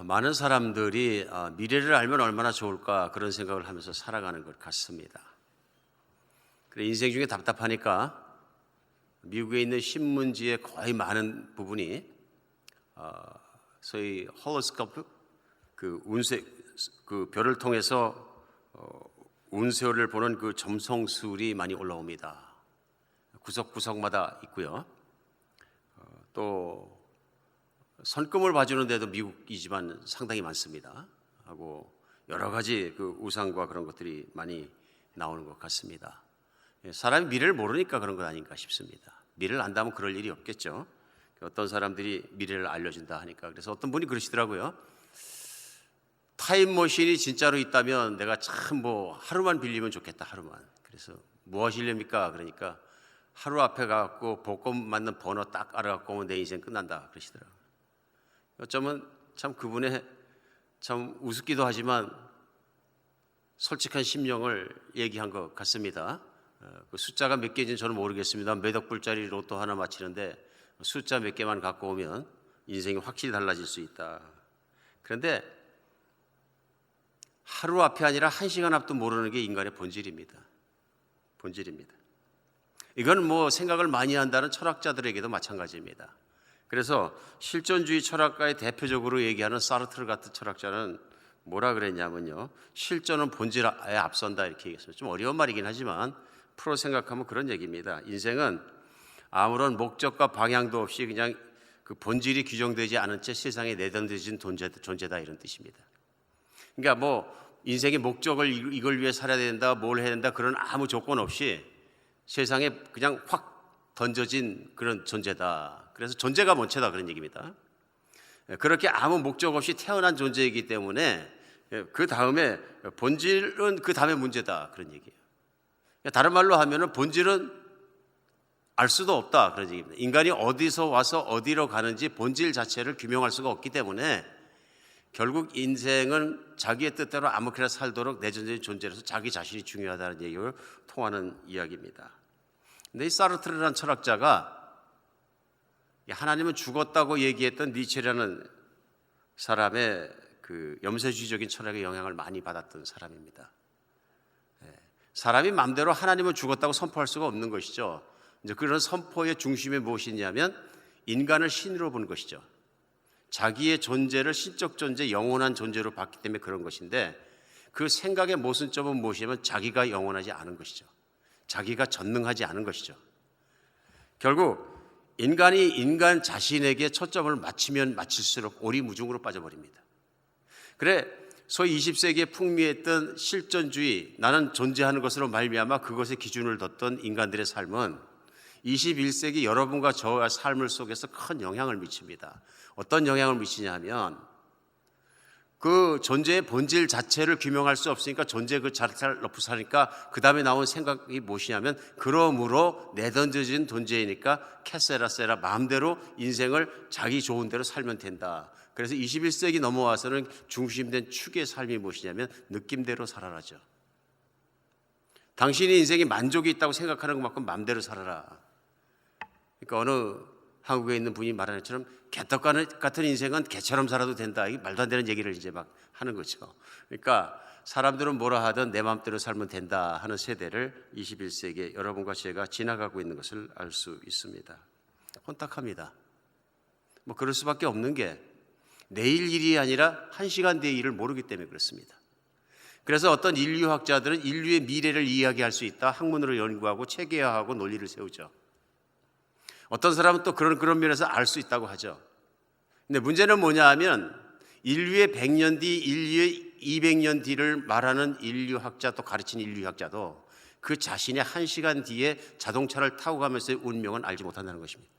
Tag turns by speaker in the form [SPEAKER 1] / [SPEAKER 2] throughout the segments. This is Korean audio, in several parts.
[SPEAKER 1] 많은 사람들이 미래를 알면 얼마나 좋을까 그런 생각을 하면서 살아가는 것 같습니다. 그래, 인생 중에 답답하니까 미국에 있는 신문지의 거의 많은 부분이 소위 홀로스코프, 그 별을 통해서 운세를 보는 그 점성술이 많이 올라옵니다. 구석구석마다 있고요. 또 선금을 봐주는 데도 미국이지만 상당히 많습니다. 하고 여러 가지 그 우상과 그런 것들이 많이 나오는 것 같습니다. 사람이 미래를 모르니까 그런 것 아닌가 싶습니다. 미래를 안다면 그럴 일이 없겠죠. 어떤 사람들이 미래를 알려준다 하니까. 그래서 어떤 분이 그러시더라고요. 타임머신이 진짜로 있다면 내가 참 하루만 빌리면 좋겠다, 하루만. 그래서 뭐 하시렵니까? 그러니까 하루 앞에 가갖고 복권 맞는 번호 딱 알아갖고 오면 내 인생 끝난다 그러시더라고요. 어쩌면 참 그분의 참 우습기도 하지만 솔직한 심령을 얘기한 것 같습니다. 그 숫자가 몇 개인지는 저는 모르겠습니다. 몇 억 불짜리 로또 하나 맞히는데 숫자 몇 개만 갖고 오면 인생이 확실히 달라질 수 있다. 그런데 하루 앞이 아니라 1시간 앞도 모르는 게 인간의 본질입니다. 본질입니다. 이건 생각을 많이 한다는 철학자들에게도 마찬가지입니다. 그래서 실존주의 철학가의 대표적으로 얘기하는 사르트르 같은 철학자는 뭐라 그랬냐면요. 실존은 본질에 앞선다 이렇게 얘기했어요. 좀 어려운 말이긴 하지만 풀어 생각하면 그런 얘기입니다. 인생은 아무런 목적과 방향도 없이 그냥 그 본질이 규정되지 않은 채 세상에 내던져진 존재다 이런 뜻입니다. 그러니까 인생의 목적을 이걸 위해 살아야 된다, 뭘 해야 된다 그런 아무 조건 없이 세상에 그냥 확 던져진 그런 존재다. 그래서 존재가 본체다 그런 얘기입니다. 그렇게 아무 목적 없이 태어난 존재이기 때문에 그 다음에 본질은 그 다음에 문제다 그런 얘기예요. 다른 말로 하면은 본질은 알 수도 없다 그런 얘기입니다. 인간이 어디서 와서 어디로 가는지 본질 자체를 규명할 수가 없기 때문에 결국 인생은 자기의 뜻대로 아무렇게나 살도록 내전적인 존재로서 자기 자신이 중요하다는 얘기를 통하는 이야기입니다. 근데 이 사르트르라는 철학자가 하나님은 죽었다고 얘기했던 니체라는 사람의 그 염세주의적인 철학의 영향을 많이 받았던 사람입니다. 사람이 마음대로 하나님은 죽었다고 선포할 수가 없는 것이죠. 이제 그런 선포의 중심에 무엇이냐면 인간을 신으로 보는 것이죠. 자기의 존재를 신적 존재, 영원한 존재로 봤기 때문에 그런 것인데 그 생각의 모순점은 무엇이냐면 자기가 영원하지 않은 것이죠. 자기가 전능하지 않은 것이죠. 결국 인간이 인간 자신에게 초점을 맞추면 맞출수록 오리무중으로 빠져버립니다. 그래 소위 20세기에 풍미했던 실존주의, 나는 존재하는 것으로 말미암아 그것의 기준을 뒀던 인간들의 삶은 21세기 여러분과 저와 삶을 속에서 큰 영향을 미칩니다. 어떤 영향을 미치냐 하면 그 존재의 본질 자체를 규명할 수 없으니까 존재 그 자체를 놓고 사니까 그 다음에 나온 생각이 무엇이냐면 그러므로 내던져진 존재이니까 캐세라세라 마음대로 인생을 자기 좋은 대로 살면 된다. 그래서 21세기 넘어와서는 중심된 축의 삶이 무엇이냐면 느낌대로 살아라죠. 당신의 인생에 만족이 있다고 생각하는 것만큼 마음대로 살아라. 그러니까 어느 한국에 있는 분이 말하는 것처럼 개떡 같은 인생은 개처럼 살아도 된다. 이 말도 안 되는 얘기를 이제 막 하는 거죠. 그러니까 사람들은 뭐라 하든 내 마음대로 살면 된다 하는 세대를 21세기에 여러분과 제가 지나가고 있는 것을 알 수 있습니다. 혼탁합니다. 그럴 수밖에 없는 게 내일 일이 아니라 1시간 뒤의 일을 모르기 때문에 그렇습니다. 그래서 어떤 인류학자들은 인류의 미래를 이야기할 수 있다. 학문으로 연구하고 체계화하고 논리를 세우죠. 어떤 사람은 또 그런 면에서 알 수 있다고 하죠. 근데 문제는 뭐냐 하면 인류의 100년 뒤, 인류의 200년 뒤를 말하는 인류학자 또 가르치는 인류학자도 그 자신의 1시간 뒤에 자동차를 타고 가면서의 운명은 알지 못한다는 것입니다.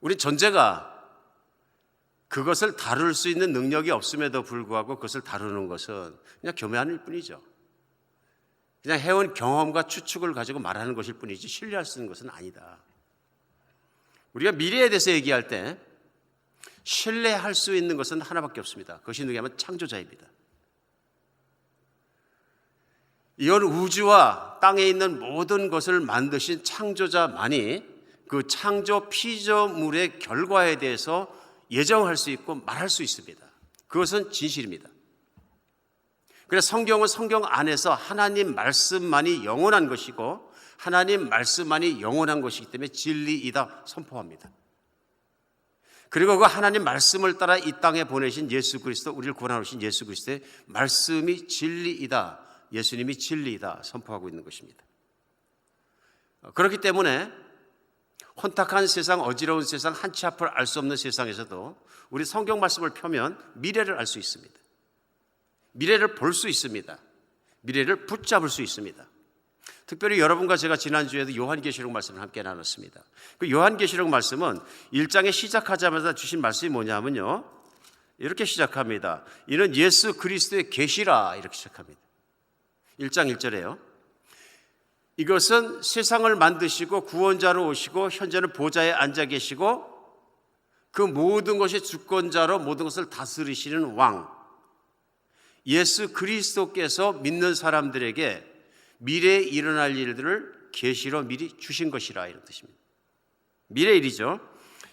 [SPEAKER 1] 우리 존재가 그것을 다룰 수 있는 능력이 없음에도 불구하고 그것을 다루는 것은 그냥 교묘한 뿐이죠. 그냥 해온 경험과 추측을 가지고 말하는 것일 뿐이지 신뢰할 수 있는 것은 아니다. 우리가 미래에 대해서 얘기할 때 신뢰할 수 있는 것은 하나밖에 없습니다. 그것이 누구냐면 창조자입니다. 이런 우주와 땅에 있는 모든 것을 만드신 창조자만이 그 창조 피조물의 결과에 대해서 예정할 수 있고 말할 수 있습니다. 그것은 진실입니다. 그래서 성경은 성경 안에서 하나님 말씀만이 영원한 것이고 하나님 말씀만이 영원한 것이기 때문에 진리이다 선포합니다. 그리고 그 하나님 말씀을 따라 이 땅에 보내신 예수 그리스도, 우리를 구원하러 오신 예수 그리스도의 말씀이 진리이다, 예수님이 진리이다 선포하고 있는 것입니다. 그렇기 때문에 혼탁한 세상, 어지러운 세상, 한치 앞을 알 수 없는 세상에서도 우리 성경 말씀을 펴면 미래를 알 수 있습니다. 미래를 볼 수 있습니다. 미래를 붙잡을 수 있습니다. 특별히 여러분과 제가 지난주에도 요한계시록 말씀을 함께 나눴습니다. 그 요한계시록 말씀은 1장에 시작하자마자 주신 말씀이 뭐냐면요, 이렇게 시작합니다. 이는 예수 그리스도의 계시라, 이렇게 시작합니다. 1장 1절에요. 이것은 세상을 만드시고 구원자로 오시고 현재는 보좌에 앉아 계시고 그 모든 것의 주권자로 모든 것을 다스리시는 왕 예수 그리스도께서 믿는 사람들에게 미래에 일어날 일들을 계시로 미리 주신 것이라, 이런 뜻입니다. 미래 일이죠.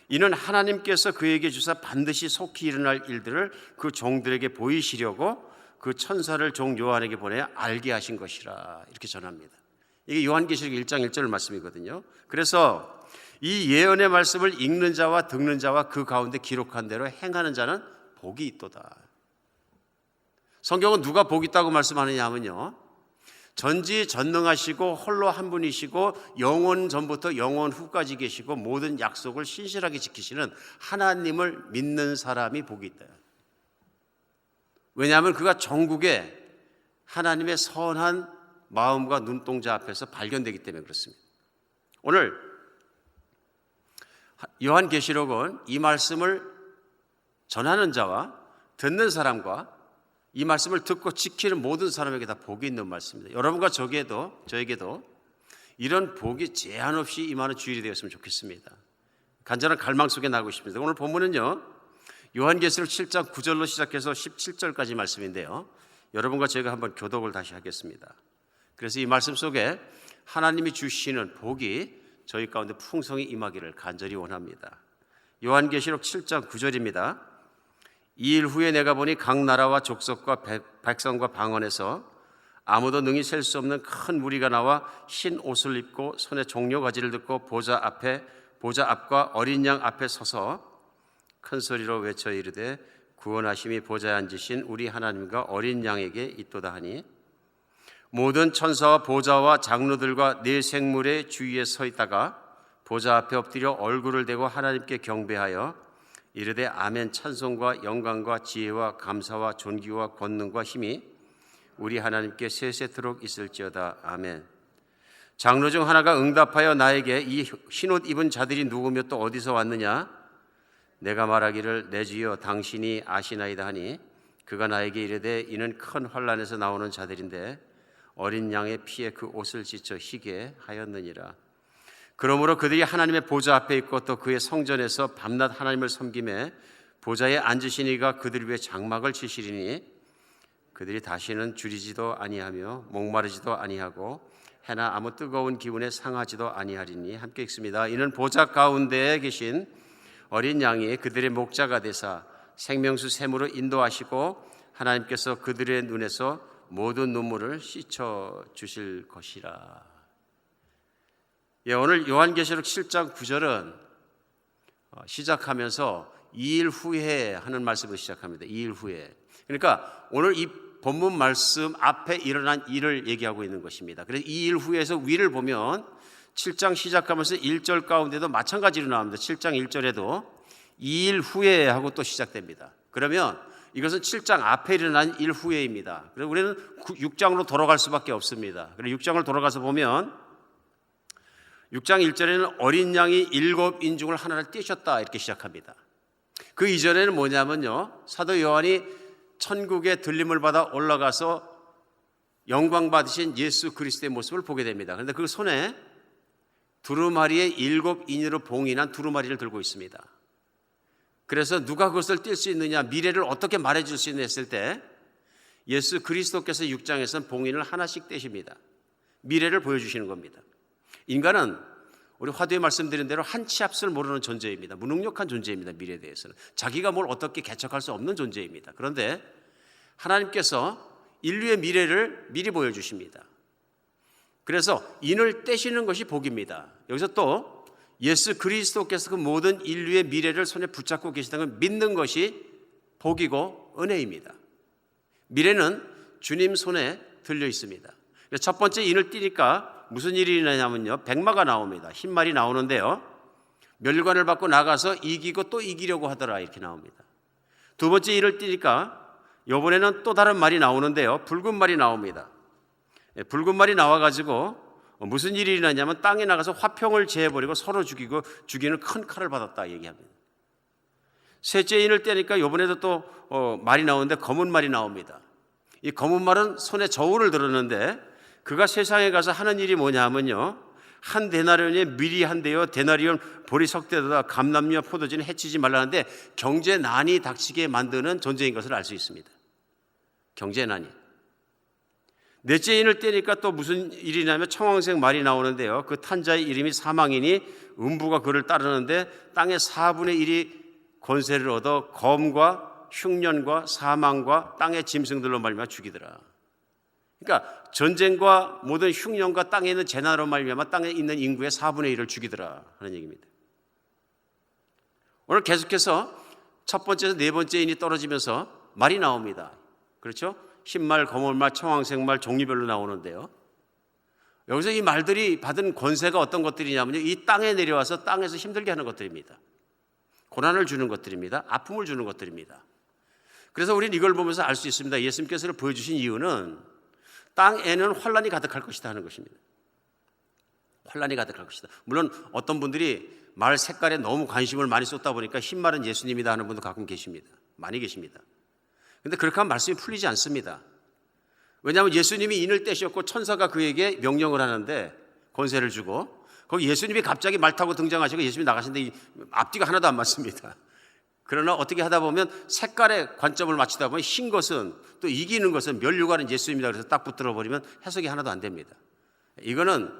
[SPEAKER 1] 이는 하나님께서 그에게 주사 반드시 속히 일어날 일들을 그 종들에게 보이시려고 그 천사를 종 요한에게 보내 알게 하신 것이라, 이렇게 전합니다. 이게 요한계시록 1장 1절 말씀이거든요. 그래서 이 예언의 말씀을 읽는 자와 듣는 자와 그 가운데 기록한 대로 행하는 자는 복이 있도다. 성경은 누가 복이 있다고 말씀하느냐 하면요, 전지전능하시고 홀로 한 분이시고 영원 전부터 영원 후까지 계시고 모든 약속을 신실하게 지키시는 하나님을 믿는 사람이 복이 있다. 왜냐하면 그가 전국에 하나님의 선한 마음과 눈동자 앞에서 발견되기 때문에 그렇습니다. 오늘 요한계시록은 이 말씀을 전하는 자와 듣는 사람과 이 말씀을 듣고 지키는 모든 사람에게 다 복이 있는 말씀입니다. 여러분과 저에게도 이런 복이 제한 없이 임하는 주일이 되었으면 좋겠습니다. 간절한 갈망 속에 나가고 싶습니다. 오늘 본문은요, 요한계시록 7장 9절로 시작해서 17절까지 말씀인데요, 여러분과 제가 한번 교독을 다시 하겠습니다. 그래서 이 말씀 속에 하나님이 주시는 복이 저희 가운데 풍성히 임하기를 간절히 원합니다. 요한계시록 7장 9절입니다. 이 일 후에 내가 보니 각 나라와 족속과 백성과 방언에서 아무도 능히 셀 수 없는 큰 무리가 나와 흰 옷을 입고 손에 종려가지를 듣고 보좌 앞과 어린 양 앞에 서서 큰 소리로 외쳐 이르되 구원하심이 보좌에 앉으신 우리 하나님과 어린 양에게 있도다 하니 모든 천사와 보좌와 장로들과 네 생물의 주위에 서 있다가 보좌 앞에 엎드려 얼굴을 대고 하나님께 경배하여 이르되 아멘. 찬송과 영광과 지혜와 감사와 존귀와 권능과 힘이 우리 하나님께 세세토록 있을지어다. 아멘. 장로 중 하나가 응답하여 나에게 이 흰옷 입은 자들이 누구며 또 어디서 왔느냐? 내가 말하기를 내 주여 당신이 아시나이다 하니 그가 나에게 이르되 이는 큰 환난에서 나오는 자들인데 어린 양의 피에 그 옷을 찢어 희게 하였느니라. 그러므로 그들이 하나님의 보좌 앞에 있고 또 그의 성전에서 밤낮 하나님을 섬기매 보좌에 앉으신 이가 그들 위에 장막을 치시리니 그들이 다시는 줄이지도 아니하며 목마르지도 아니하고 해나 아무 뜨거운 기운에 상하지도 아니하리니. 함께 읽습니다. 이는 보좌 가운데에 계신 어린 양이 그들의 목자가 되사 생명수 샘으로 인도하시고 하나님께서 그들의 눈에서 모든 눈물을 씻어 주실 것이라. 오늘 요한계시록 7장 9절은 시작하면서 2일 후에 하는 말씀으로 시작합니다. 2일 후에. 그러니까 오늘 이 본문 말씀 앞에 일어난 일을 얘기하고 있는 것입니다. 그래서 2일 후에서 위를 보면 7장 시작하면서 1절 가운데도 마찬가지로 나옵니다. 7장 1절에도 2일 후에 하고 또 시작됩니다. 그러면 이것은 7장 앞에 일어난 일 후에입니다. 그래서 우리는 6장으로 돌아갈 수밖에 없습니다. 그래서 6장을 돌아가서 보면 6장 1절에는 어린 양이 7인중을 하나를 떼셨다 이렇게 시작합니다. 그 이전에는 뭐냐면요, 사도 요한이 천국에 들림을 받아 올라가서 영광 받으신 예수 그리스도의 모습을 보게 됩니다. 그런데 그 손에 두루마리에 7인으로 봉인한 두루마리를 들고 있습니다. 그래서 누가 그것을 뗄 수 있느냐, 미래를 어떻게 말해줄 수 있느냐 했을 때 예수 그리스도께서 6장에서는 봉인을 하나씩 떼십니다. 미래를 보여주시는 겁니다. 인간은 우리 화두에 말씀드린 대로 한 치 앞을 모르는 존재입니다. 무능력한 존재입니다. 미래에 대해서는 자기가 뭘 어떻게 개척할 수 없는 존재입니다. 그런데 하나님께서 인류의 미래를 미리 보여주십니다. 그래서 인을 떼시는 것이 복입니다. 여기서 또 예수 그리스도께서 그 모든 인류의 미래를 손에 붙잡고 계시다는 걸 믿는 것이 복이고 은혜입니다. 미래는 주님 손에 들려 있습니다. 첫 번째 인을 띄니까 무슨 일이 일어나냐면요, 백마가 나옵니다. 흰 말이 나오는데요, 멸관을 받고 나가서 이기고 또 이기려고 하더라, 이렇게 나옵니다. 두 번째 인을 띄니까 이번에는 또 다른 말이 나오는데요, 붉은 말이 나옵니다. 붉은 말이 나와가지고 무슨 일이 일어나냐면 땅에 나가서 화평을 제해버리고 서로 죽이는 큰 칼을 받았다 얘기합니다. 셋째 인을 떼니까 이번에도 또 말이 나오는데 검은 말이 나옵니다. 이 검은 말은 손에 저울을 들었는데 그가 세상에 가서 하는 일이 뭐냐 하면요, 한 데나리온에 밀이 한 대요, 데나리온 보리 석대로다 감람류와 포도주는 해치지 말라는데 경제난이 닥치게 만드는 존재인 것을 알 수 있습니다. 경제난이. 넷째 인을 떼니까 또 무슨 일이냐면 청황색 말이 나오는데요, 그 탄자의 이름이 사망이니 음부가 그를 따르는데 땅의 4분의 1이 권세를 얻어 검과 흉년과 사망과 땅의 짐승들로 말미암아 죽이더라. 그러니까 전쟁과 모든 흉년과 땅에 있는 재난으로 말미암아 땅에 있는 인구의 4분의 1을 죽이더라 하는 얘기입니다. 오늘 계속해서 첫 번째에서 네 번째 인이 떨어지면서 말이 나옵니다. 그렇죠? 흰말, 검은말, 청황색말 종류별로 나오는데요, 여기서 이 말들이 받은 권세가 어떤 것들이냐면요, 이 땅에 내려와서 땅에서 힘들게 하는 것들입니다. 고난을 주는 것들입니다. 아픔을 주는 것들입니다. 그래서 우리는 이걸 보면서 알 수 있습니다. 예수님께서 보여주신 이유는 땅에는 환란이 가득할 것이다 하는 것입니다. 환란이 가득할 것이다. 물론 어떤 분들이 말 색깔에 너무 관심을 많이 쏟다 보니까 흰말은 예수님이다 하는 분도 가끔 계십니다. 많이 계십니다. 그런데 그렇게 하면 말씀이 풀리지 않습니다. 왜냐하면 예수님이 인을 떼셨고 천사가 그에게 명령을 하는데 권세를 주고, 거기 예수님이 갑자기 말 타고 등장하시고 예수님이 나가시는데 앞뒤가 하나도 안 맞습니다. 그러나 어떻게 하다 보면 색깔에 관점을 맞추다 보면 흰 것은, 또 이기는 것은, 면류관은 예수님이다 그래서 딱 붙들어 버리면 해석이 하나도 안 됩니다. 이거는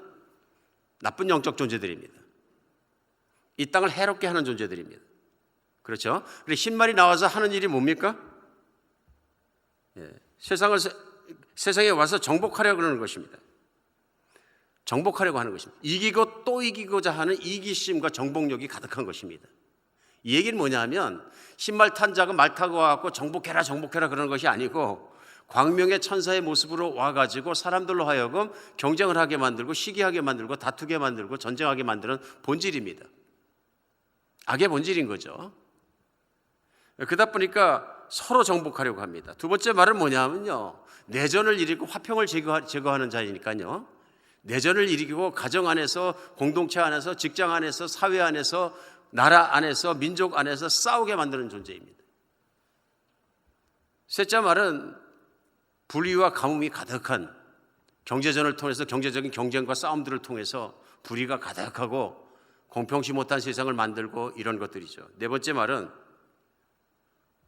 [SPEAKER 1] 나쁜 영적 존재들입니다. 이 땅을 해롭게 하는 존재들입니다. 그렇죠? 그리고 흰말이 나와서 하는 일이 뭡니까? 세상에 와서 정복하려고 그러는 것입니다. 정복하려고 하는 것입니다. 이기고 또 이기고자 하는 이기심과 정복력이 가득한 것입니다. 이 얘기는 뭐냐면 흰말 탄 자가 말 타고 와갖고 정복해라 그러는 것이 아니고 광명의 천사의 모습으로 와가지고 사람들로 하여금 경쟁을 하게 만들고 시기하게 만들고 다투게 만들고 전쟁하게 만드는 본질입니다. 악의 본질인 거죠. 그러다 보니까 서로 정복하려고 합니다. 두 번째 말은 뭐냐면요, 내전을 일으키고 화평을 제거하는 자이니까요, 내전을 일으키고 가정 안에서, 공동체 안에서, 직장 안에서, 사회 안에서, 나라 안에서, 민족 안에서 싸우게 만드는 존재입니다. 셋째 말은 불의와 가뭄이 가득한 경제전을 통해서, 경제적인 경쟁과 싸움들을 통해서 불의가 가득하고 공평치 못한 세상을 만들고 이런 것들이죠. 네 번째 말은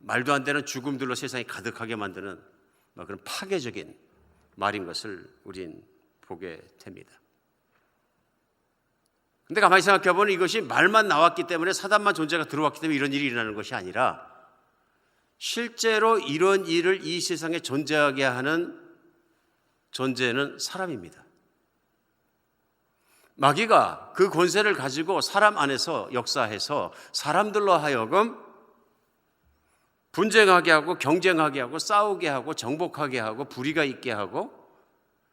[SPEAKER 1] 말도 안 되는 죽음들로 세상이 가득하게 만드는 그런 파괴적인 말인 것을 우린 보게 됩니다. 근데 가만히 생각해 보면 이것이 말만 나왔기 때문에, 사단만 존재가 들어왔기 때문에 이런 일이 일어나는 것이 아니라 실제로 이런 일을 이 세상에 존재하게 하는 존재는 사람입니다. 마귀가 그 권세를 가지고 사람 안에서 역사해서 사람들로 하여금 분쟁하게 하고 경쟁하게 하고 싸우게 하고 정복하게 하고 불의가 있게 하고,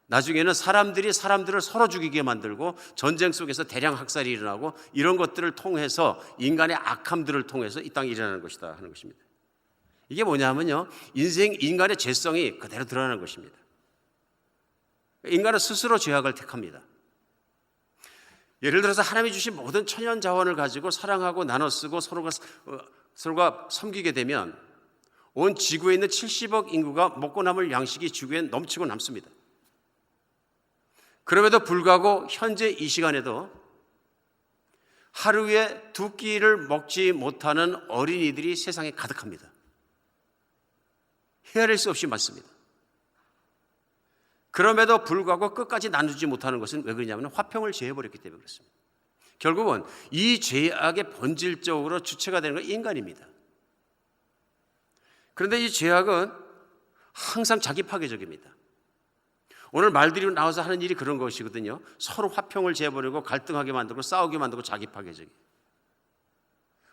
[SPEAKER 1] 나중에는 사람들이 사람들을 서로 죽이게 만들고 전쟁 속에서 대량 학살이 일어나고, 이런 것들을 통해서 인간의 악함들을 통해서 이 땅에 일어나는 것이다 하는 것입니다. 이게 뭐냐면요, 인간의 죄성이 그대로 드러나는 것입니다. 인간은 스스로 죄악을 택합니다. 예를 들어서 하나님이 주신 모든 천연 자원을 가지고 사랑하고 나눠 쓰고 서로가 섬기게 되면 온 지구에 있는 70억 인구가 먹고 남을 양식이 지구에 넘치고 남습니다. 그럼에도 불구하고 현재 이 시간에도 하루에 2끼를 먹지 못하는 어린이들이 세상에 가득합니다. 헤아릴 수 없이 많습니다. 그럼에도 불구하고 끝까지 나누지 못하는 것은 왜 그러냐면 화평을 제해버렸기 때문에 그렇습니다. 결국은 이 죄악의 본질적으로 주체가 되는 건 인간입니다. 그런데 이 죄악은 항상 자기 파괴적입니다. 오늘 말들이 나와서 하는 일이 그런 것이거든요. 서로 화평을 재버리고 갈등하게 만들고 싸우게 만들고 자기 파괴적이에요.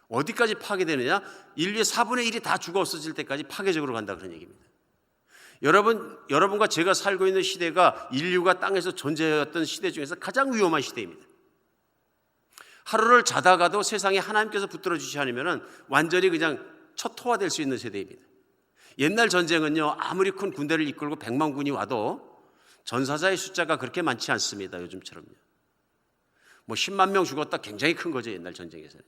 [SPEAKER 1] 어디까지 파괴되느냐? 인류의 4분의 1이 다 죽어 없어질 때까지 파괴적으로 간다 그런 얘기입니다. 여러분과 제가 살고 있는 시대가 인류가 땅에서 존재했던 시대 중에서 가장 위험한 시대입니다. 하루를 자다가도 세상에 하나님께서 붙들어 주시지 않으면 완전히 그냥 초토화될 수 있는 세대입니다. 옛날 전쟁은요, 아무리 큰 군대를 이끌고 100만 군이 와도 전사자의 숫자가 그렇게 많지 않습니다. 요즘처럼요. 뭐 10만 명 죽었다 굉장히 큰 거죠. 옛날 전쟁에서는.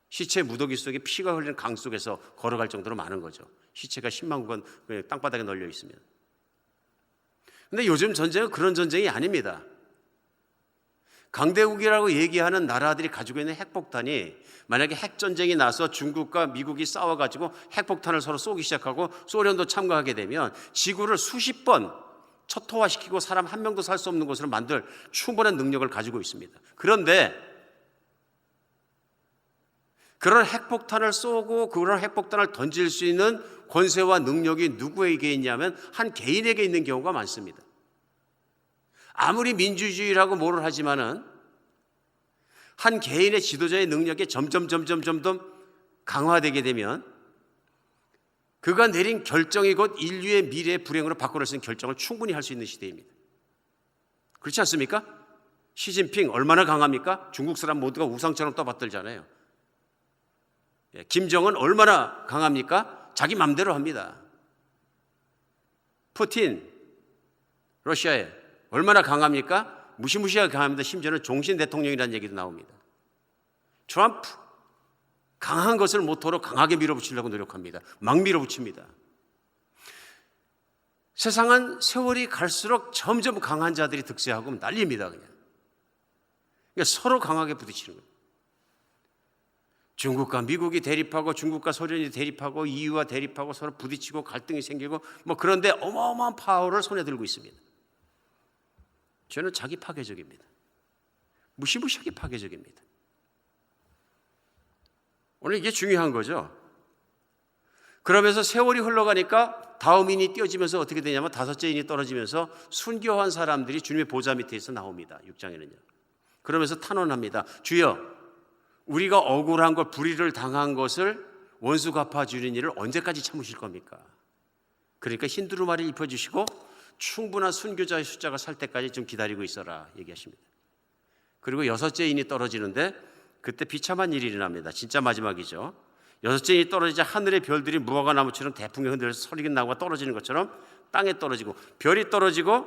[SPEAKER 1] 시체 무더기 속에 피가 흘리는 강 속에서 걸어갈 정도로 많은 거죠. 시체가 10만 건 땅바닥에 널려 있으면. 그런데 요즘 전쟁은 그런 전쟁이 아닙니다. 강대국이라고 얘기하는 나라들이 가지고 있는 핵폭탄이 만약에 핵전쟁이 나서 중국과 미국이 싸워가지고 핵폭탄을 서로 쏘기 시작하고 소련도 참가하게 되면 지구를 수십 번 초토화시키고 사람 한 명도 살 수 없는 곳으로 만들 충분한 능력을 가지고 있습니다. 그런데 그런 핵폭탄을 쏘고 그런 핵폭탄을 던질 수 있는 권세와 능력이 누구에게 있냐면 한 개인에게 있는 경우가 많습니다. 아무리 민주주의라고 뭐를 하지만은 한 개인의 지도자의 능력이 점점 강화되게 되면 그가 내린 결정이 곧 인류의 미래의 불행으로 바꿔낼 수 있는 결정을 충분히 할 수 있는 시대입니다. 그렇지 않습니까? 시진핑 얼마나 강합니까? 중국 사람 모두가 우상처럼 떠받들잖아요. 김정은 얼마나 강합니까? 자기 맘대로 합니다. 푸틴 러시아에 얼마나 강합니까? 무시무시하게 강합니다. 심지어는 종신 대통령이라는 얘기도 나옵니다. 트럼프 강한 것을 모토로 강하게 밀어붙이려고 노력합니다. 막 밀어붙입니다. 세상은 세월이 갈수록 점점 강한 자들이 득세하고 난립니다. 그러니까 서로 강하게 부딪히는 거예요. 중국과 미국이 대립하고 중국과 소련이 대립하고 EU와 대립하고 서로 부딪히고 갈등이 생기고 뭐 그런데 어마어마한 파워를 손에 들고 있습니다. 저는 자기 파괴적입니다. 무시무시하게 파괴적입니다. 오늘 이게 중요한 거죠. 그러면서 세월이 흘러가니까 다음 인이 띄어지면서 어떻게 되냐면 다섯째 인이 떨어지면서 순교한 사람들이 주님의 보좌 밑에서 나옵니다. 6장에는요. 그러면서 탄원합니다. 주여, 우리가 억울한 것, 불의를 당한 것을 원수 갚아주는 일을 언제까지 참으실 겁니까? 그러니까 흰 두루마리를 입혀주시고 충분한 순교자의 숫자가 살 때까지 좀 기다리고 있어라 얘기하십니다. 그리고 여섯째 인이 떨어지는데 그때 비참한 일이 일어납니다. 진짜 마지막이죠. 여섯째 인이 떨어지자 하늘의 별들이 무화과 나무처럼 대풍에 흔들려서 서리긴 나무가 떨어지는 것처럼 땅에 떨어지고 별이 떨어지고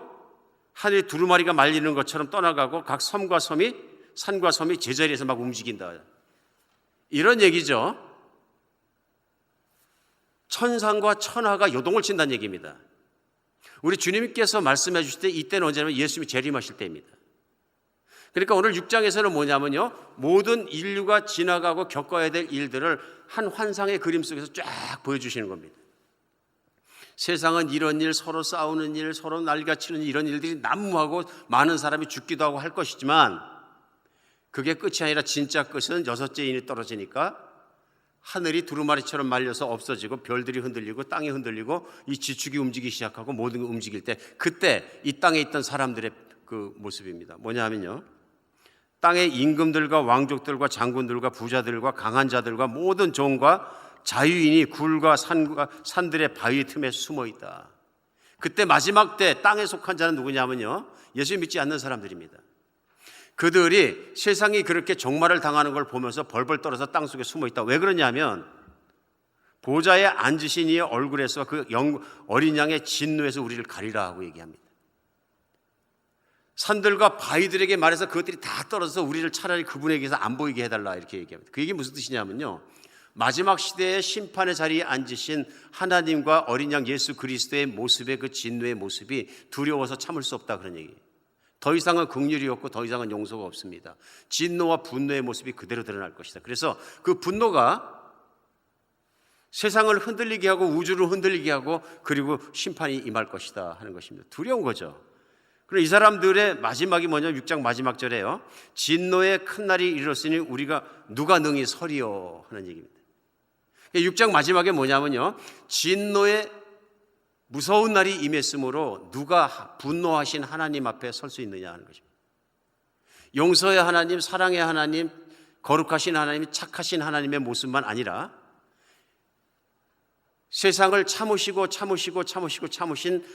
[SPEAKER 1] 하늘의 두루마리가 말리는 것처럼 떠나가고 각 섬과 섬이 산과 섬이 제자리에서 막 움직인다. 이런 얘기죠. 천상과 천하가 요동을 친다는 얘기입니다. 우리 주님께서 말씀해 주실 때 이때는 언제냐면 예수님이 재림하실 때입니다. 그러니까 오늘 6장에서는 뭐냐면요, 모든 인류가 지나가고 겪어야 될 일들을 한 환상의 그림 속에서 쫙 보여주시는 겁니다. 세상은 이런 일, 서로 싸우는 일, 서로 날가치는 이런 일들이 난무하고 많은 사람이 죽기도 하고 할 것이지만 그게 끝이 아니라 진짜 끝은 여섯째 인이 떨어지니까 하늘이 두루마리처럼 말려서 없어지고 별들이 흔들리고 땅이 흔들리고 이 지축이 움직이기 시작하고 모든 게 움직일 때 그때 이 땅에 있던 사람들의 그 모습입니다. 뭐냐 하면요, 땅의 임금들과 왕족들과 장군들과 부자들과 강한 자들과 모든 종과 자유인이 굴과 산들의 바위 틈에 숨어 있다. 그때 마지막 때 땅에 속한 자는 누구냐면요, 예수 믿지 않는 사람들입니다. 그들이 세상이 그렇게 종말을 당하는 걸 보면서 벌벌 떨어서 땅속에 숨어 있다. 왜 그러냐면 보좌에 앉으신 이의 얼굴에서 그 어린 양의 진노에서 우리를 가리라 하고 얘기합니다. 산들과 바위들에게 말해서 그것들이 다 떨어져서 우리를 차라리 그분에게서 안 보이게 해달라 이렇게 얘기합니다. 그 얘기 무슨 뜻이냐면요, 마지막 시대의 심판의 자리에 앉으신 하나님과 어린 양 예수 그리스도의 모습의 그 진노의 모습이 두려워서 참을 수 없다 그런 얘기예요. 더 이상은 긍휼이 없고 더 이상은 용서가 없습니다. 진노와 분노의 모습이 그대로 드러날 것이다. 그래서 그 분노가 세상을 흔들리게 하고 우주를 흔들리게 하고 그리고 심판이 임할 것이다 하는 것입니다. 두려운 거죠. 그럼 이 사람들의 마지막이 뭐냐면 6장 마지막 절에요. 진노의 큰 날이 이르렀으니 우리가 누가 능히 서리요 하는 얘기입니다. 6장 마지막에 뭐냐면요. 진노의 무서운 날이 임했으므로 누가 분노하신 하나님 앞에 설 수 있느냐 하는 것입니다. 용서의 하나님, 사랑의 하나님, 거룩하신 하나님, 착하신 하나님의 모습만 아니라 세상을 참으신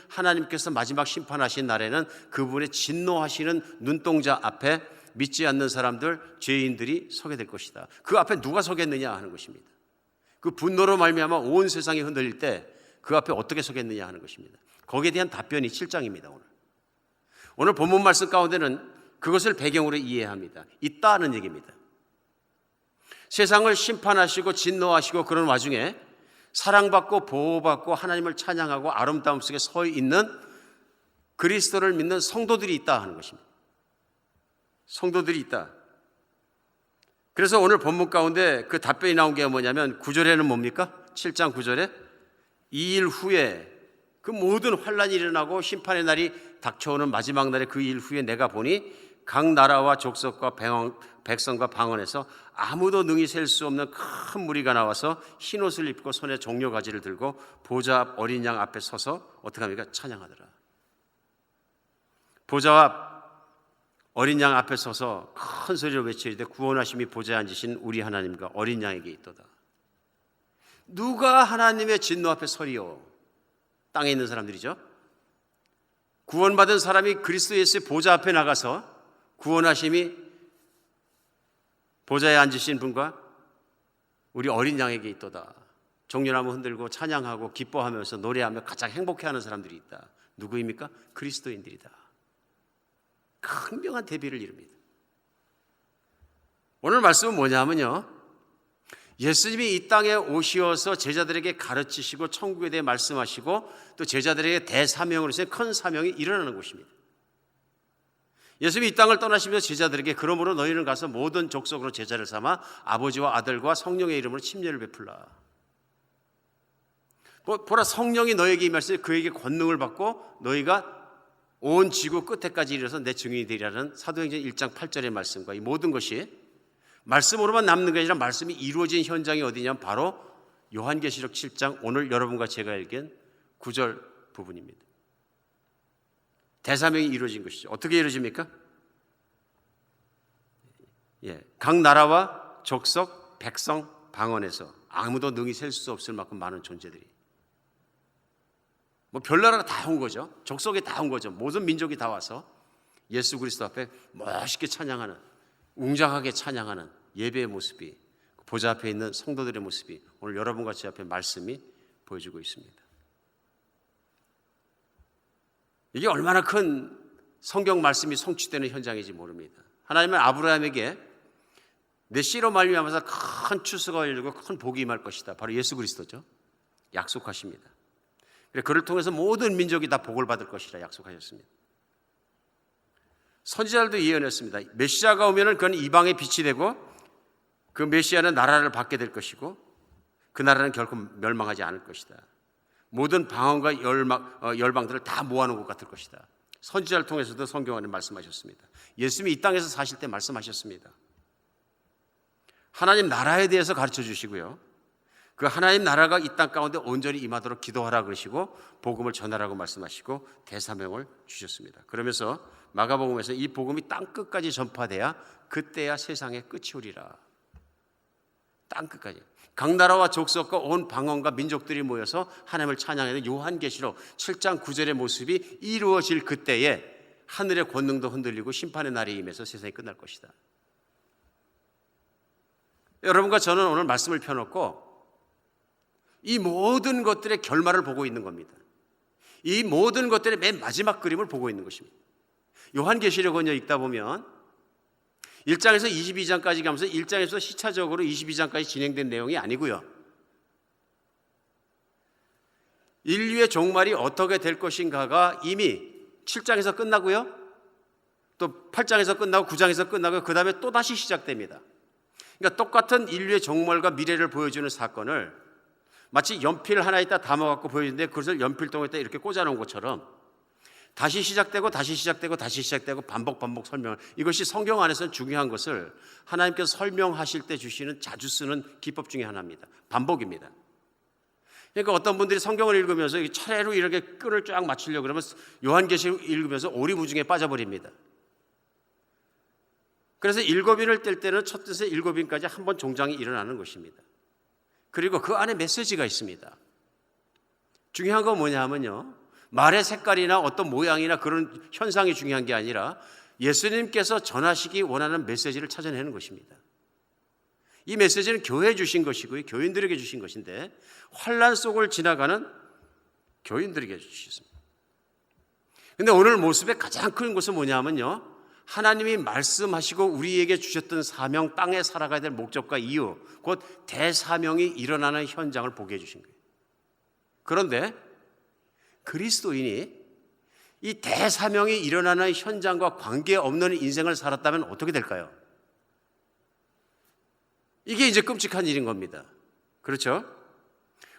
[SPEAKER 1] 하나님께서 마지막 심판하신 날에는 그분의 진노하시는 눈동자 앞에 믿지 않는 사람들, 죄인들이 서게 될 것이다. 그 앞에 누가 서겠느냐 하는 것입니다. 그 분노로 말미암아 온 세상이 흔들릴 때 그 앞에 어떻게 서겠느냐 하는 것입니다. 거기에 대한 답변이 7장입니다. 오늘 본문 말씀 가운데는 그것을 배경으로 이해합니다. 있다는 얘기입니다. 세상을 심판하시고 진노하시고 그런 와중에 사랑받고 보호받고 하나님을 찬양하고 아름다움 속에 서 있는 그리스도를 믿는 성도들이 있다 하는 것입니다. 성도들이 있다. 그래서 오늘 본문 가운데 그 답변이 나온 게 뭐냐면 9절에는 뭡니까? 7장 9절에 이 일 후에 그 모든 환란이 일어나고 심판의 날이 닥쳐오는 마지막 날에 그 일 후에 내가 보니 각 나라와 족속과 백성과 방언에서 아무도 능히 셀 수 없는 큰 무리가 나와서 흰옷을 입고 손에 종려가지를 들고 보좌 앞 어린 양 앞에 서서 어떻게 합니까? 찬양하더라. 보좌 앞 어린 양 앞에 서서 큰 소리로 외치리되 구원하심이 보좌에 앉으신 우리 하나님과 어린 양에게 있도다. 누가 하나님의 진노 앞에 서리요? 땅에 있는 사람들이죠. 구원받은 사람이 그리스도 예수의 보좌 앞에 나가서 구원하심이 보좌에 앉으신 분과 우리 어린 양에게 있도다. 종려나무 흔들고 찬양하고 기뻐하면서 노래하며 가장 행복해하는 사람들이 있다. 누구입니까? 그리스도인들이다. 강력한 대비를 이룹니다. 오늘 말씀은 뭐냐면요, 예수님이 이 땅에 오시어서 제자들에게 가르치시고 천국에 대해 말씀하시고 또 제자들에게 대사명으로서의 큰 사명이 일어나는 곳입니다. 예수님이 이 땅을 떠나시면서 제자들에게 그러므로 너희는 가서 모든 족속으로 제자를 삼아 아버지와 아들과 성령의 이름으로 침례를 베풀라. 보라, 성령이 너에게 임하시니 그에게 권능을 받고 너희가 온 지구 끝에까지 이르러서 내 증인이 되리라는 사도행전 1장 8절의 말씀과 이 모든 것이 말씀으로만 남는 게 아니라 말씀이 이루어진 현장이 어디냐면 바로 요한계시록 7장 오늘 여러분과 제가 읽은 9절 부분입니다. 대사명이 이루어진 것이죠. 어떻게 이루어집니까? 각 나라와 족속, 백성, 방언에서 아무도 능히 셀 수 없을 만큼 많은 존재들이 별나라가 다 온 거죠. 족속이 다 온 거죠. 모든 민족이 다 와서 예수 그리스도 앞에 멋있게 찬양하는, 웅장하게 찬양하는 예배의 모습이, 보좌 앞에 있는 성도들의 모습이 오늘 여러분과 제 앞에 말씀이 보여주고 있습니다. 이게 얼마나 큰 성경 말씀이 성취되는 현장인지 모릅니다. 하나님은 아브라함에게 내 씨로 말미암아서 큰 추수가 열리고 큰 복이 임할 것이다. 바로 예수 그리스도죠. 약속하십니다. 그를 통해서 모든 민족이 다 복을 받을 것이라 약속하셨습니다. 선지자들도 예언했습니다. 메시아가 오면은 그건 이방의 빛이 되고 그 메시아는 나라를 받게 될 것이고 그 나라는 결코 멸망하지 않을 것이다. 모든 방언과 열방들을 다 모아놓은 것 같을 것이다. 선지자를 통해서도 성경 안에 말씀하셨습니다. 예수님이 이 땅에서 사실 때 말씀하셨습니다. 하나님 나라에 대해서 가르쳐 주시고요, 그 하나님 나라가 이 땅 가운데 온전히 임하도록 기도하라 그러시고 복음을 전하라고 말씀하시고 대사명을 주셨습니다. 그러면서 마가복음에서 이 복음이 땅 끝까지 전파돼야 그때야 세상의 끝이 오리라. 땅 끝까지 각 나라와 족속과 온 방언과 민족들이 모여서 하나님을 찬양하는 요한계시록 7장 9절의 모습이 이루어질 그때에 하늘의 권능도 흔들리고 심판의 날이 임해서 세상이 끝날 것이다. 여러분과 저는 오늘 말씀을 펴놓고 이 모든 것들의 결말을 보고 있는 겁니다. 이 모든 것들의 맨 마지막 그림을 보고 있는 것입니다. 요한계시록은요, 읽다 보면 1장에서 22장까지 가면서 1장에서 시차적으로 22장까지 진행된 내용이 아니고요, 인류의 종말이 어떻게 될 것인가가 이미 7장에서 끝나고요, 또 8장에서 끝나고 9장에서 끝나고 그 다음에 또 다시 시작됩니다. 그러니까 똑같은 인류의 종말과 미래를 보여주는 사건을 마치 연필 하나에다 담아갖고 보여주는데 그것을 연필통에다 이렇게 꽂아놓은 것처럼 다시 시작되고 다시 시작되고 다시 시작되고 반복 설명. 이것이 성경 안에서는 중요한 것을 하나님께서 설명하실 때 주시는 자주 쓰는 기법 중에 하나입니다. 반복입니다. 그러니까 어떤 분들이 성경을 읽으면서 차례로 이렇게 끈을 쫙 맞추려고 그러면 요한계시록 읽으면서 오리무중에 빠져버립니다. 그래서 일곱인을 뗄 때는 첫 뜻에 일곱인까지 한 번 종장이 일어나는 것입니다. 그리고 그 안에 메시지가 있습니다. 중요한 건 뭐냐 하면요, 말의 색깔이나 어떤 모양이나 그런 현상이 중요한 게 아니라 예수님께서 전하시기 원하는 메시지를 찾아내는 것입니다. 이 메시지는 교회에 주신 것이고요, 교인들에게 주신 것인데 환난 속을 지나가는 교인들에게 주셨습니다. 그런데 오늘 모습의 가장 큰 것은 뭐냐면요, 하나님이 말씀하시고 우리에게 주셨던 사명, 땅에 살아가야 될 목적과 이유, 곧 대사명이 일어나는 현장을 보게 해주신 거예요. 그런데 그리스도인이 이 대사명이 일어나는 현장과 관계없는 인생을 살았다면 어떻게 될까요? 이게 이제 끔찍한 일인 겁니다. 그렇죠?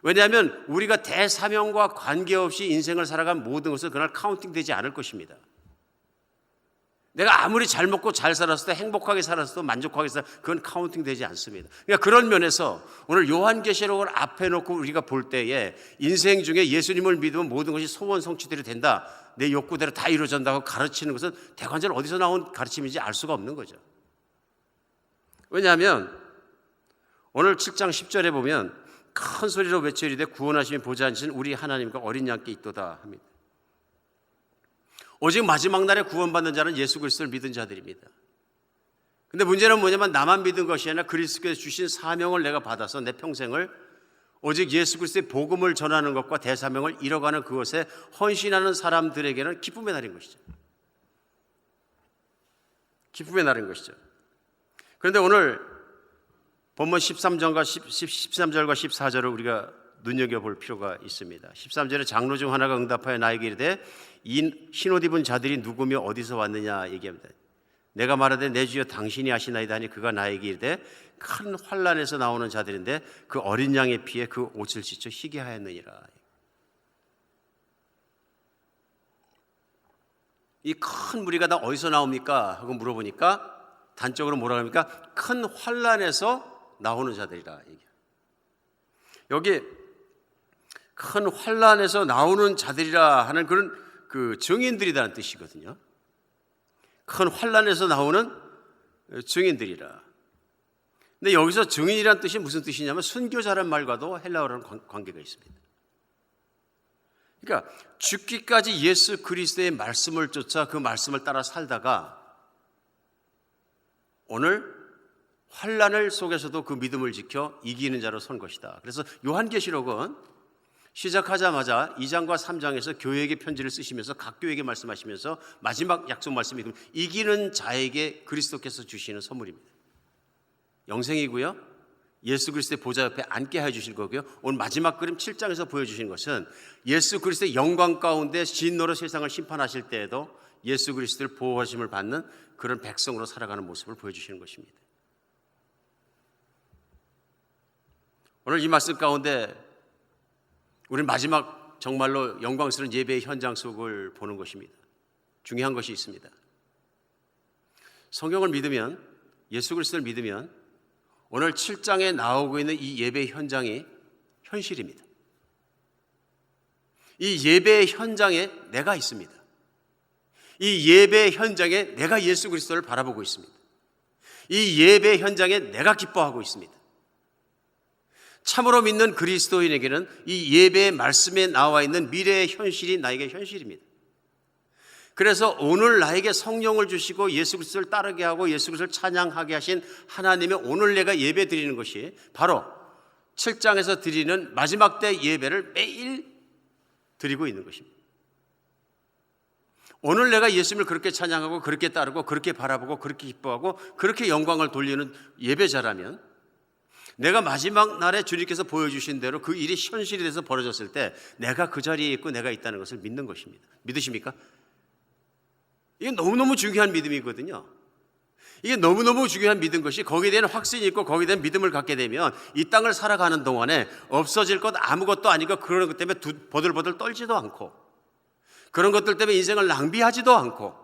[SPEAKER 1] 왜냐하면 우리가 대사명과 관계없이 인생을 살아간 모든 것은 그날 카운팅되지 않을 것입니다. 내가 아무리 잘 먹고 잘 살았어도 행복하게 살았어도 만족하게 살았어도 그건 카운팅되지 않습니다. 그러니까 그런 면에서 오늘 요한계시록을 앞에 놓고 우리가 볼 때에 인생 중에 예수님을 믿으면 모든 것이 소원 성취들이 된다, 내 욕구대로 다 이루어진다고 가르치는 것은 대관절 어디서 나온 가르침인지 알 수가 없는 거죠. 왜냐하면 오늘 7장 10절에 보면 큰 소리로 외쳐 이르되 구원하심이 보좌 앉으신 우리 하나님과 어린 양께 있도다 합니다. 오직 마지막 날에 구원받는 자는 예수 그리스도를 믿은 자들입니다. 근데 문제는 뭐냐면 나만 믿은 것이 아니라 그리스도께서 주신 사명을 내가 받아서 내 평생을 오직 예수 그리스도의 복음을 전하는 것과 대사명을 이뤄가는 그것에 헌신하는 사람들에게는 기쁨의 날인 것이죠. 기쁨의 날인 것이죠. 그런데 오늘 본문 13절과 14절을 우리가 눈여겨볼 필요가 있습니다. 13절에 장로 중 하나가 응답하여 나에게 이르되 이 흰옷 입은 자들이 누구며 어디서 왔느냐 얘기합니다. 내가 말하되 내 주여 당신이 아시나이다 하니 그가 나에게 이르되 큰 환난에서 나오는 자들인데 그 어린 양의 피에 그 옷을 찢어 희게 하였느니라. 이 큰 무리가 다 어디서 나옵니까? 하고 물어보니까 단적으로 뭐라 합니까? 큰 환난에서 나오는 자들이라. 여기 큰 환난에서 나오는 자들이라 하는 그런 그 증인들이라는 뜻이거든요. 큰 환난에서 나오는 증인들이라. 근데 여기서 증인이라는 뜻이 무슨 뜻이냐면 순교자란 말과도 헬라어라는 관계가 있습니다. 그러니까 죽기까지 예수 그리스도의 말씀을 쫓아 그 말씀을 따라 살다가 오늘 환난을 속에서도 그 믿음을 지켜 이기는 자로 선 것이다. 그래서 요한계시록은 시작하자마자 2장과 3장에서 교회에게 편지를 쓰시면서 각 교회에게 말씀하시면서 마지막 약속 말씀이 이기는 자에게 그리스도께서 주시는 선물입니다. 영생이고요, 예수 그리스도의 보좌 옆에 앉게 해주실 거고요, 오늘 마지막 그림 7장에서 보여주시는 것은 예수 그리스도의 영광 가운데 진노로 세상을 심판하실 때에도 예수 그리스도를 보호하심을 받는 그런 백성으로 살아가는 모습을 보여주시는 것입니다. 오늘 이 말씀 가운데 우리는 마지막 정말로 영광스러운 예배의 현장 속을 보는 것입니다. 중요한 것이 있습니다. 성경을 믿으면, 예수 그리스도를 믿으면 오늘 7장에 나오고 있는 이 예배의 현장이 현실입니다. 이 예배의 현장에 내가 있습니다. 이 예배의 현장에 내가 예수 그리스도를 바라보고 있습니다. 이 예배의 현장에 내가 기뻐하고 있습니다. 참으로 믿는 그리스도인에게는 이 예배의 말씀에 나와 있는 미래의 현실이 나에게 현실입니다. 그래서 오늘 나에게 성령을 주시고 예수 그리스도를 따르게 하고 예수 그리스도를 찬양하게 하신 하나님의 오늘 내가 예배 드리는 것이 바로 7장에서 드리는 마지막 때 예배를 매일 드리고 있는 것입니다. 오늘 내가 예수님을 그렇게 찬양하고 그렇게 따르고 그렇게 바라보고 그렇게 기뻐하고 그렇게 영광을 돌리는 예배자라면 내가 마지막 날에 주님께서 보여주신 대로 그 일이 현실이 돼서 벌어졌을 때 내가 그 자리에 있고 내가 있다는 것을 믿는 것입니다. 믿으십니까? 이게 너무너무 중요한 믿음이거든요. 이게 너무너무 중요한 믿음 것이 거기에 대한 확신이 있고 거기에 대한 믿음을 갖게 되면 이 땅을 살아가는 동안에 없어질 것 아무것도 아니고 그런 것 때문에 버들버들 떨지도 않고 그런 것들 때문에 인생을 낭비하지도 않고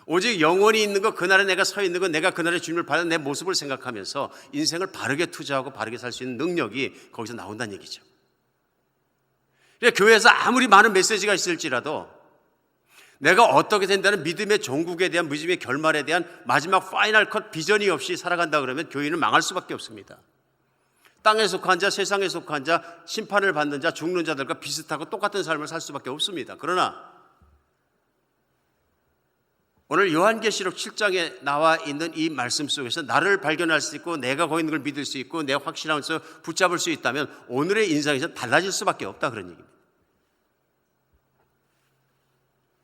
[SPEAKER 1] 오직 영원히 있는 것, 그날에 내가 서 있는 것, 내가 그날의 주님을 받은 내 모습을 생각하면서 인생을 바르게 투자하고 바르게 살 수 있는 능력이 거기서 나온다는 얘기죠. 그러니까 교회에서 아무리 많은 메시지가 있을지라도 내가 어떻게 된다는 믿음의 종국에 대한, 믿음의 결말에 대한 마지막 파이널 컷 비전이 없이 살아간다 그러면 교회는 망할 수밖에 없습니다. 땅에 속한 자, 세상에 속한 자, 심판을 받는 자, 죽는 자들과 비슷하고 똑같은 삶을 살 수밖에 없습니다. 그러나 오늘 요한계시록 7장에 나와 있는 이 말씀 속에서 나를 발견할 수 있고 내가 거기 있는 걸 믿을 수 있고 내가 확신하면서 붙잡을 수 있다면 오늘의 인생에서 달라질 수밖에 없다, 그런 얘기입니다.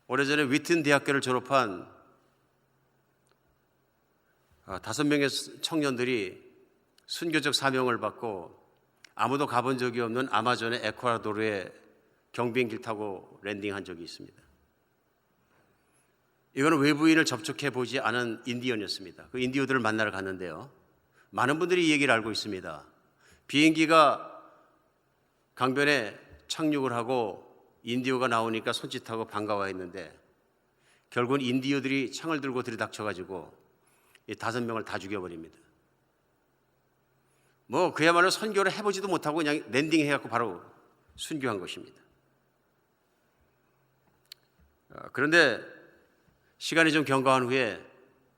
[SPEAKER 1] 오래전에 위튼 대학교를 졸업한 5명의 청년들이 순교적 사명을 받고 아무도 가본 적이 없는 아마존의 에콰도르에 경비행기를 타고 랜딩한 적이 있습니다. 이거는 외부인을 접촉해 보지 않은 인디언이었습니다. 그 인디오들을 만나러 갔는데요, 많은 분들이 이 얘기를 알고 있습니다. 비행기가 강변에 착륙을 하고 인디오가 나오니까 손짓하고 반가워했는데 결국은 인디오들이 창을 들고 들이닥쳐가지고 이 5명을 다 죽여버립니다. 뭐 그야말로 선교를 해보지도 못하고 그냥 랜딩해갖고 바로 순교한 것입니다. 그런데 시간이 좀 경과한 후에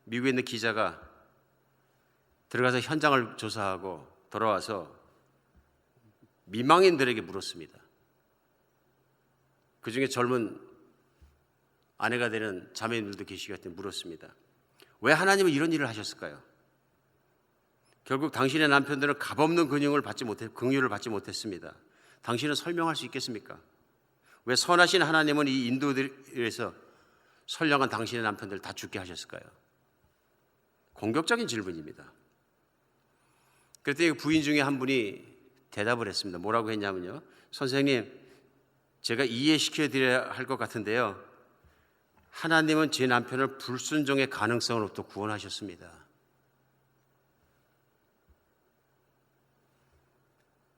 [SPEAKER 1] 미국에 있는 기자가 들어가서 현장을 조사하고 돌아와서 미망인들에게 물었습니다. 그 중에 젊은 아내가 되는 자매님들도 계시기 때문에 물었습니다. 왜 하나님은 이런 일을 하셨을까요? 결국 당신의 남편들은 값없는 긍휼을 받지 못했습니다. 당신은 설명할 수 있겠습니까? 왜 선하신 하나님은 이 인도들에서 선량한 당신의 남편들 다 죽게 하셨을까요? 공격적인 질문입니다. 그랬더니 부인 중에 한 분이 대답을 했습니다. 뭐라고 했냐면요, 선생님, 제가 이해시켜 드려야 할 것 같은데요, 하나님은 제 남편을 불순종의 가능성으로부터 구원하셨습니다.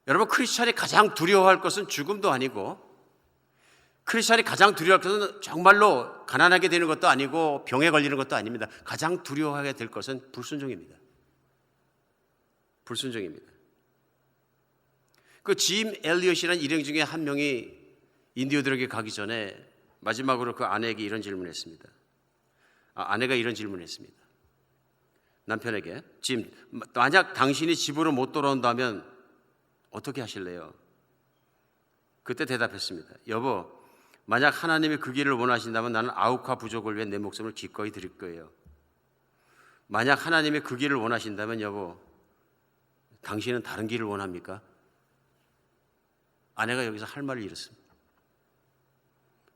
[SPEAKER 1] 여러분, 크리스찬이 가장 두려워할 것은 죽음도 아니고, 크리스찬이 가장 두려워할 것은 정말로 가난하게 되는 것도 아니고 병에 걸리는 것도 아닙니다. 가장 두려워하게 될 것은 불순종입니다. 불순종입니다. 그 짐 엘리엇이라는 일행 중에 한 명이 인디오들에게 가기 전에 마지막으로 그 아내에게 이런 질문을 했습니다. 아내가 이런 질문을 했습니다. 남편에게, 짐, 만약 당신이 집으로 못 돌아온다면 어떻게 하실래요? 그때 대답했습니다. 여보, 만약 하나님이 그 길을 원하신다면 나는 아우카 부족을 위해 내 목숨을 기꺼이 드릴 거예요. 만약 하나님이 그 길을 원하신다면 여보, 당신은 다른 길을 원합니까? 아내가 여기서 할 말을 잃었습니다.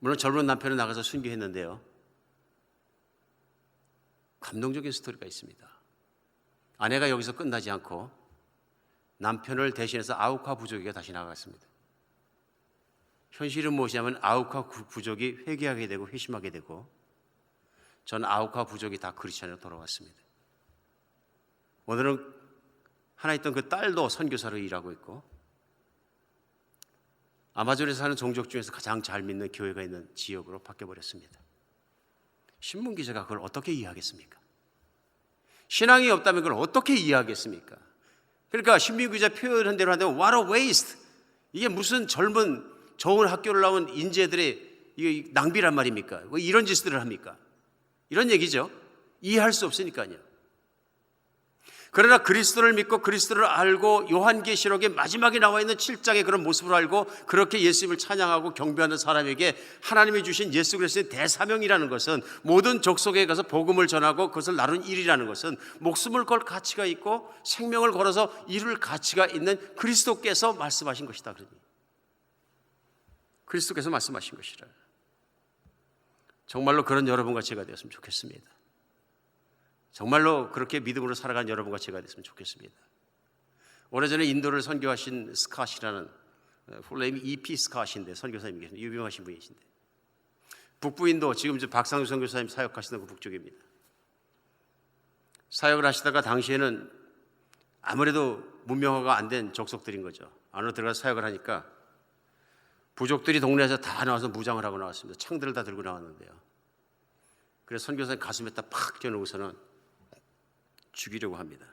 [SPEAKER 1] 물론 젊은 남편은 나가서 순교했는데요, 감동적인 스토리가 있습니다. 아내가 여기서 끝나지 않고 남편을 대신해서 아우카 부족에게 다시 나갔습니다. 현실은 무엇이냐면 아우카 부족이 회개하게 되고 회심하게 되고 전 아우카 부족이 다 크리스찬으로 돌아왔습니다. 오늘은 하나 있던 그 딸도 선교사로 일하고 있고 아마존에 사는 종족 중에서 가장 잘 믿는 교회가 있는 지역으로 바뀌어버렸습니다. 신문기자가 그걸 어떻게 이해하겠습니까? 신앙이 없다면 그걸 어떻게 이해하겠습니까? 그러니까 신문기자 표현한 대로 한다면 what a waste! 이게 무슨 젊은 좋은 학교를 나온 인재들의 이게 낭비란 말입니까? 왜 이런 짓들을 합니까? 이런 얘기죠. 이해할 수 없으니까요. 그러나 그리스도를 믿고 그리스도를 알고 요한계시록의 마지막에 나와 있는 7장의 그런 모습을 알고 그렇게 예수님을 찬양하고 경배하는 사람에게 하나님이 주신 예수 그리스도의 대사명이라는 것은 모든 족속에 가서 복음을 전하고 그것을 나눈 일이라는 것은 목숨을 걸 가치가 있고 생명을 걸어서 이룰 가치가 있는 그리스도께서 말씀하신 것이다. 그러니 그리스도께서 말씀하신 것이라. 정말로 그런 여러분과 제가 되었으면 좋겠습니다. 정말로 그렇게 믿음으로 살아가는 여러분과 제가 됐으면 좋겠습니다. 오래전에 인도를 선교하신 스캇이라는 풀네임이 E.P. 스캇인데 선교사님이 계십니다. 유명하신 분이신데 북부인도 지금 박상주 선교사님 사역하시는 그 북쪽입니다. 사역을 하시다가 당시에는 아무래도 문명화가 안 된 족속들인 거죠. 안으로 들어가서 사역을 하니까 부족들이 동네에서 다 나와서 무장을 하고 나왔습니다. 창들을 다 들고 나왔는데요. 그래서 선교사님 가슴에 딱 팍 껴놓고서는 죽이려고 합니다.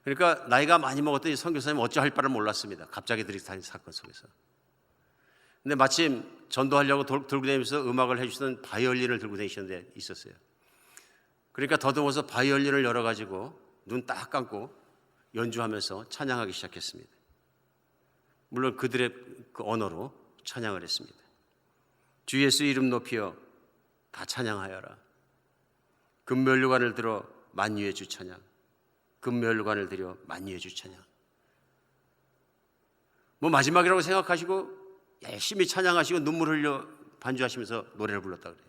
[SPEAKER 1] 그러니까 나이가 많이 먹었던 이 선교사님 어찌 할 바를 몰랐습니다. 갑자기 들이닥친 사건 속에서. 근데 마침 전도하려고 들고 다니면서 음악을 해주시던 바이올린을 들고 다니시는 데 있었어요. 그러니까 더듬어서 바이올린을 열어가지고 눈 딱 감고 연주하면서 찬양하기 시작했습니다. 물론 그들의 그 언어로 찬양을 했습니다. 주 예수 이름 높이여 다 찬양하여라. 금면류관을 들어 만유의 주 찬양. 금면류관을 들여 만유의 주 찬양. 뭐 마지막이라고 생각하시고 열심히 찬양하시고 눈물 흘려 반주하시면서 노래를 불렀다 그래요.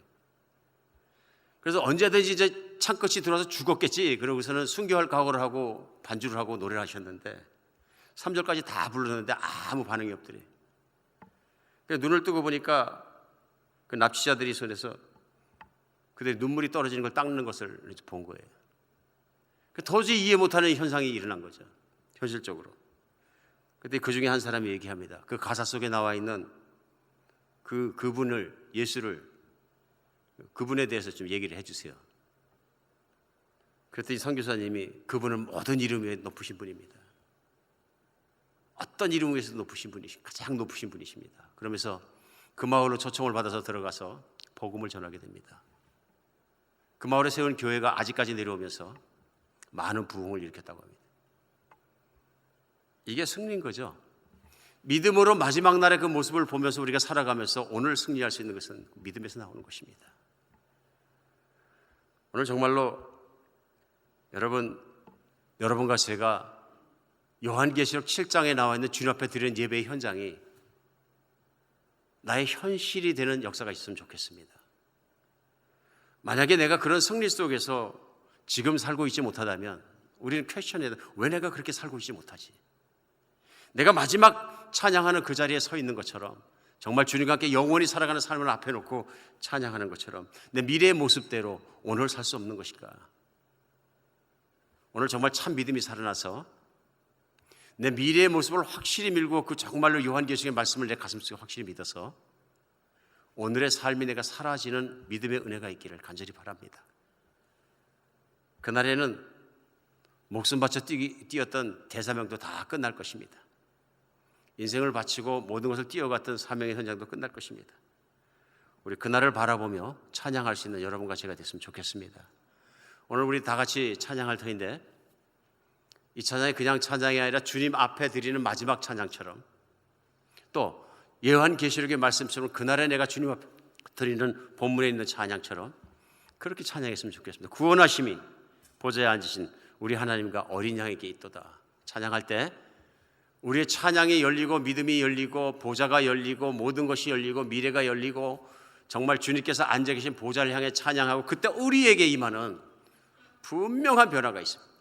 [SPEAKER 1] 그래서 언제든지 이제 창끝이 들어와서 죽었겠지 그러고서는 순교할 각오를 하고 반주를 하고 노래를 하셨는데 3절까지 다 불렀는데 아무 반응이 없더래. 눈을 뜨고 보니까 그 납치자들이 손에서 그들의 눈물이 떨어지는 걸 닦는 것을 본 거예요. 도저히 이해 못하는 현상이 일어난 거죠. 현실적으로. 그때 그 중에 한 사람이 얘기합니다. 그 가사 속에 나와 있는 그분을, 예수를, 그분에 대해서 좀 얘기를 해주세요. 그랬더니 선교사님이 그분은 모든 이름 위에 높으신 분입니다. 어떤 이름 위에서 높으신 분이시, 가장 높으신 분이십니다. 그러면서 그 마을로 초청을 받아서 들어가서 복음을 전하게 됩니다. 그 마을에 세운 교회가 아직까지 내려오면서 많은 부흥을 일으켰다고 합니다. 이게 승리인 거죠. 믿음으로 마지막 날의 그 모습을 보면서 우리가 살아가면서 오늘 승리할 수 있는 것은 믿음에서 나오는 것입니다. 오늘 정말로 여러분과 제가 요한계시록 7장에 나와 있는 주님 앞에 드리는 예배의 현장이 나의 현실이 되는 역사가 있으면 좋겠습니다. 만약에 내가 그런 승리 속에서 지금 살고 있지 못하다면 우리는 퀘스천해야 돼. 왜 내가 그렇게 살고 있지 못하지? 내가 마지막 찬양하는 그 자리에 서 있는 것처럼 정말 주님과 함께 영원히 살아가는 삶을 앞에 놓고 찬양하는 것처럼 내 미래의 모습대로 오늘 살 수 없는 것일까? 오늘 정말 참 믿음이 살아나서 내 미래의 모습을 확실히 밀고 그 정말로 요한계시록의 말씀을 내 가슴속에 확실히 믿어서 오늘의 삶이 내가 사라지는 믿음의 은혜가 있기를 간절히 바랍니다. 그날에는 목숨 바쳐 뛰었던 대사명도 다 끝날 것입니다. 인생을 바치고 모든 것을 뛰어갔던 사명의 현장도 끝날 것입니다. 우리 그날을 바라보며 찬양할 수 있는 여러분과 제가 됐으면 좋겠습니다. 오늘 우리 다 같이 찬양할 터인데 이 찬양이 그냥 찬양이 아니라 주님 앞에 드리는 마지막 찬양처럼 또 요한계시록의 말씀처럼 그날에 내가 주님 앞에 드리는 본문에 있는 찬양처럼 그렇게 찬양했으면 좋겠습니다. 구원하심이 보좌에 앉으신 우리 하나님과 어린 양에게 있도다. 찬양할 때 우리의 찬양이 열리고 믿음이 열리고 보좌가 열리고 모든 것이 열리고 미래가 열리고 정말 주님께서 앉아 계신 보좌를 향해 찬양하고 그때 우리에게 임하는 분명한 변화가 있습니다.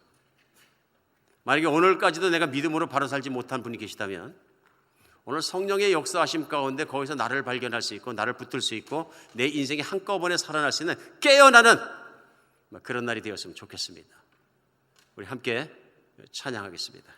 [SPEAKER 1] 만약에 오늘까지도 내가 믿음으로 바로 살지 못한 분이 계시다면 오늘 성령의 역사하심 가운데 거기서 나를 발견할 수 있고 나를 붙들 수 있고 내 인생이 한꺼번에 살아날 수 있는 깨어나는 그런 날이 되었으면 좋겠습니다. 우리 함께 찬양하겠습니다.